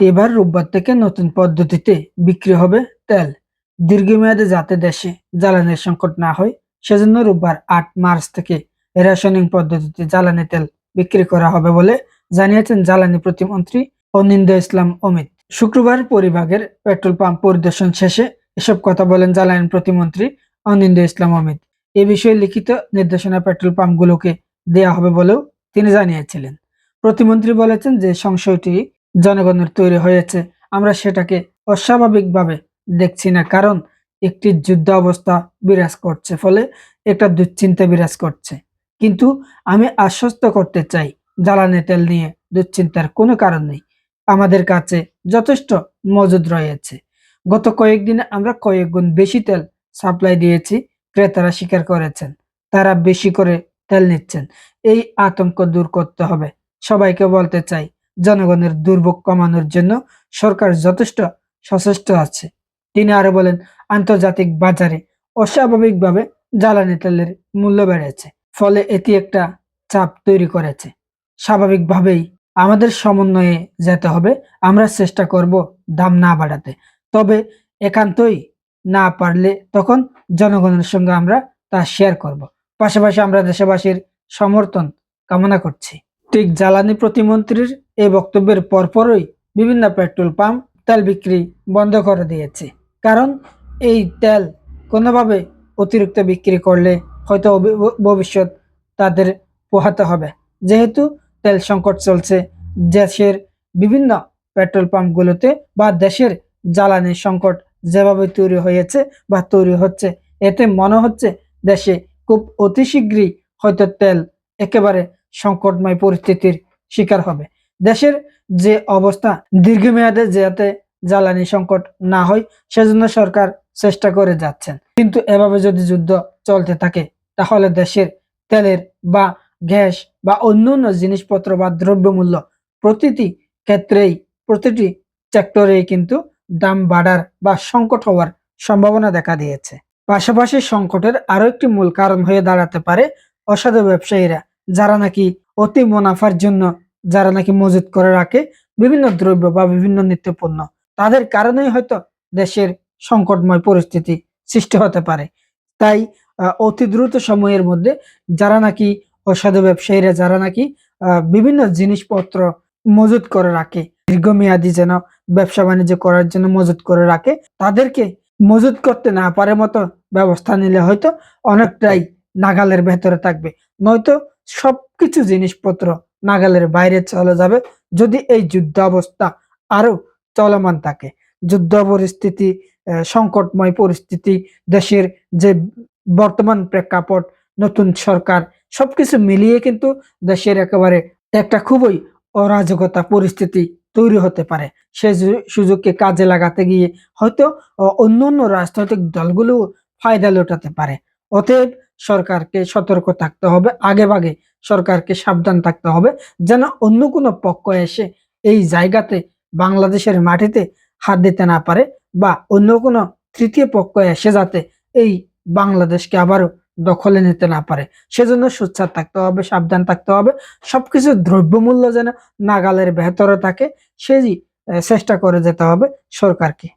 এবার রোববার থেকে নতুন পদ্ধতিতে বিক্রি হবে তেল। দীর্ঘমেয়াদে যাতে দেশে জ্বালানির সংকট না হয় সেজন্য রোববার ৮ মার্চ থেকে রেশনিং পদ্ধতিতে জ্বালানি তেল বিক্রি করা হবে বলে জানিয়েছেন জ্বালানি প্রতিমন্ত্রী অনিন্দ্য ইসলাম অমিত। শুক্রবার পরিবাগের পেট্রোল পাম্প পরিদর্শন শেষে এসব কথা বলেন জ্বালানি প্রতিমন্ত্রী অনিন্দ্য ইসলাম অমিত। এ বিষয়ে লিখিত নির্দেশনা পেট্রোল পাম্পগুলোকে দেয়া হবে বলেও তিনি জানিয়েছিলেন। প্রতিমন্ত্রী বলেছেন যে সংশয়টি জনগণের তৈরি হয়েছে, আমরা সেটাকে অস্বাভাবিকভাবে দেখছি না, কারণ একটি যুদ্ধ অবস্থা বিরাজ করছে, ফলে একটা দুশ্চিন্তা বিরাজ করছে। কিন্তু আমি আশ্বস্ত করতে চাই, জ্বালানি তেল নিয়ে দুশ্চিন্তার কোনো কারণ নেই। আমাদের কাছে যথেষ্ট মজুদ রয়েছে। গত কয়েকদিনে আমরা কয়েক গুণ বেশি তেল সাপ্লাই দিয়েছি। ক্রেতারা স্বীকার করেছেন, তারা বেশি করে তেল নিচ্ছেন। এই আতঙ্ক দূর করতে হবে। সবাইকে বলতে চাই, জনগণের দুর্ভোগ কমানোর জন্য সরকার যথেষ্ট সচেষ্ট আছে। তিনি আরো বলেন, আন্তর্জাতিক বাজারে অস্বাভাবিকভাবে জ্বালানি তেলের মূল্য বেড়েছে, ফলে এটি একটা চাপ তৈরি করেছে। স্বাভাবিকভাবেই আমাদের সমন্বয়ে যেতে হবে। আমরা চেষ্টা করব দাম না বাড়াতে, তবে একান্তই না পারলে তখন জনগণের সঙ্গে আমরা তা শেয়ার করব। পাশাপাশি আমরা দেশবাসীর সমর্থন কামনা করছি। ঠিক জ্বালানি প্রতিমন্ত্রীর এই বক্তব্যের পরপরই বিভিন্ন পেট্রোল পাম্প তেল বিক্রি বন্ধ করে দিয়েছে, কারণ এই তেল কোনোভাবে অতিরিক্ত বিক্রি করলে হয়তো ভবিষ্যৎ তাদের পোহাতে হবে। যেহেতু তেল সংকট চলছে দেশের বিভিন্ন পেট্রোল পাম্পগুলোতে, বা দেশের জ্বালানি সংকট যেভাবে তৈরি হয়েছে বা তৈরি হচ্ছে, এতে মনে হচ্ছে দেশে খুব অতি শীঘ্রই হয়তো তেল একেবারে সংকটময় পরিস্থিতির শিকার হবে। দেশের যে অবস্থা, দীর্ঘমেয়াদে যাতে জ্বালানি সংকট না হয় সেজন্য সরকার চেষ্টা করে যাচ্ছেন। কিন্তু এভাবে যদি যুদ্ধ চলতে থাকে তাহলে দেশের তেলের বা গ্যাস বা অন্যান্য জিনিসপত্র বা দ্রব্যমূল্য প্রতিটি ক্ষেত্রেই, প্রতিটি সেক্টরেই কিন্তু দাম বাড়ার বা সংকট হওয়ার সম্ভাবনা দেখা দিয়েছে। পাশাপাশি সংকটের আরো একটি মূল কারণ হয়ে দাঁড়াতে পারে অসাধু ব্যবসায়ীরা, যারা নাকি অতি মুনাফার জন্য যারা নাকি মজুত করে রাখে বিভিন্ন দ্রব্য বা বিভিন্ন নিত্যপণ্য। তাদের কারণেই হয়তো দেশের সংকটময় পরিস্থিতি সৃষ্টি হতে পারে। তাই অতি দ্রুত সময়ের মধ্যে যারা নাকি অসাধু ব্যবসায়ীরা, যারা নাকি বিভিন্ন জিনিসপত্র মজুত করে রাখে, দীর্ঘমেয়াদী যেন ব্যবসা বাণিজ্য করার জন্য মজুত করে রাখে, তাদেরকে মজুত করতে না পারে মতো ব্যবস্থা নিলে হয়তো অনেকটাই নাগালের ভেতরে থাকবে। নয়তো সবকিছু জিনিসপত্র নাগালের বাইরে চলে যাবে যদি এই যুদ্ধ অবস্থা আরো চলমান থাকে। যুদ্ধ পরিস্থিতি, সংকটময় পরিস্থিতি, দেশের যে বর্তমান প্রেক্ষাপট, নতুন সরকার, সবকিছু মিলিয়ে কিন্তু দেশের একেবারে একটা খুবই অরাজকতা পরিস্থিতি তৈরি হতে পারে। সেই সুযোগকে কাজে লাগাতে গিয়ে হয়তো অন্যান্য রাজনৈতিক দলগুলো ফায়দা লোটাতে পারে। অতএব সরকারকে সতর্ক থাকতে হবে, আগেভাগে সরকারকে সাবধান থাকতে হবে, যেন অন্য কোনো পক্ষ এসে এই জায়গাতে বাংলাদেশের মাটিতে হাত দিতে না পারে, বা অন্য কোনো তৃতীয় পক্ষ এসে যাতে এই বাংলাদেশকে আবারও দখলে নিতে না পারে। সেজন্য সোচ্চার থাকতে হবে, সাবধান থাকতে হবে। সবকিছু দ্রব্যমূল্য যেন নাগালের ভেতরে থাকে সেই চেষ্টা করে যেতে হবে সরকারকে।